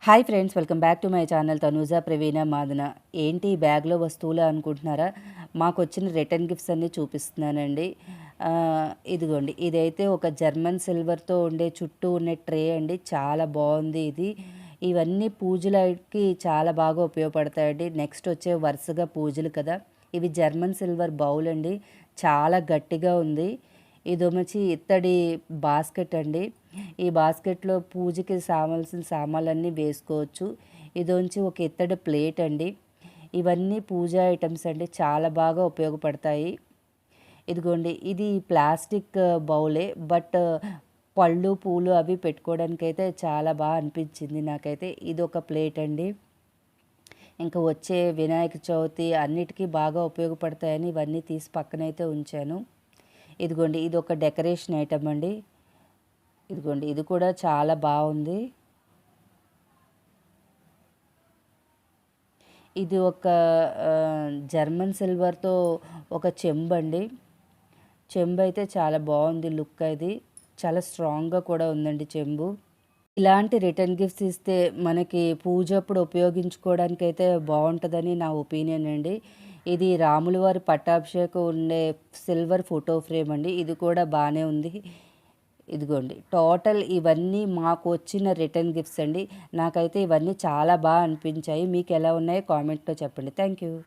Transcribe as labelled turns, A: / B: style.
A: Hi friends, welcome back to my channel Tanuja Praveena Madana. ఏంటి బ్యాగ్లో వస్తువులు అనుకుంటున్నారా? మాకు వచ్చిన రిటర్న్ గిఫ్ట్స్ అన్నీ చూపిస్తున్నానండి. ఇదిగోండి, ఇదైతే ఒక జర్మన్ సిల్వర్తో ఉండే చుట్టూ ఉండే ట్రే అండి. చాలా బాగుంది ఇది. ఇవన్నీ పూజలకి చాలా బాగా ఉపయోగపడతాయండి. నెక్స్ట్ వచ్చే వరుసగా పూజలు కదా. ఇవి జర్మన్ సిల్వర్ బౌల్ అండి. చాలా గట్టిగా ఉంది. ఇదొమచి ఇత్తడి బాస్కెట్ అండి. ఈ బాస్కెట్లో పూజకి కావాల్సిన సామాన్లన్నీ వేసుకోవచ్చు. ఇదొంచి ఒక ఇత్తడి ప్లేట్ అండి. ఇవన్నీ పూజా ఐటమ్స్ అండి, చాలా బాగా ఉపయోగపడతాయి. ఇదిగోండి, ఇది ప్లాస్టిక్ బౌలే, బట్ పళ్ళు పూలు అవి పెట్టుకోవడానికైతే చాలా బాగా అనిపించింది నాకైతే. ఇది ఒక ప్లేట్ అండి. ఇంకా వచ్చే వినాయక చవితి అన్నిటికీ బాగా ఉపయోగపడతాయని ఇవన్నీ తీసి పక్కనైతే ఉంచాను. ఇదిగోండి, ఇది ఒక డెకరేషన్ ఐటమ్ అండి. ఇదిగోండి, ఇది కూడా చాలా బాగుంది. ఇది ఒక జర్మన్ సిల్వర్తో ఒక చెంబు అండి. చెంబు అయితే చాలా బాగుంది లుక్. అది చాలా స్ట్రాంగ్గా కూడా ఉందండి చెంబు. ఇలాంటి రిటర్న్ గిఫ్ట్స్ ఇస్తే మనకి పూజ అప్పుడు ఉపయోగించుకోవడానికైతే బాగుంటుందని నా ఒపీనియన్ అండి. ఇది రాముల వారి పట్టాభిషేకం ఉండే సిల్వర్ ఫోటో ఫ్రేమ్ అండి. ఇది కూడా బాగానే ఉంది. ఇదిగోండి, టోటల్ ఇవన్నీ మాకు వచ్చిన రిటర్న్ గిఫ్ట్స్ అండి. నాకైతే ఇవన్నీ చాలా బాగా అనిపించాయి. మీకు ఎలా ఉన్నాయో కామెంట్లో చెప్పండి. Thank you.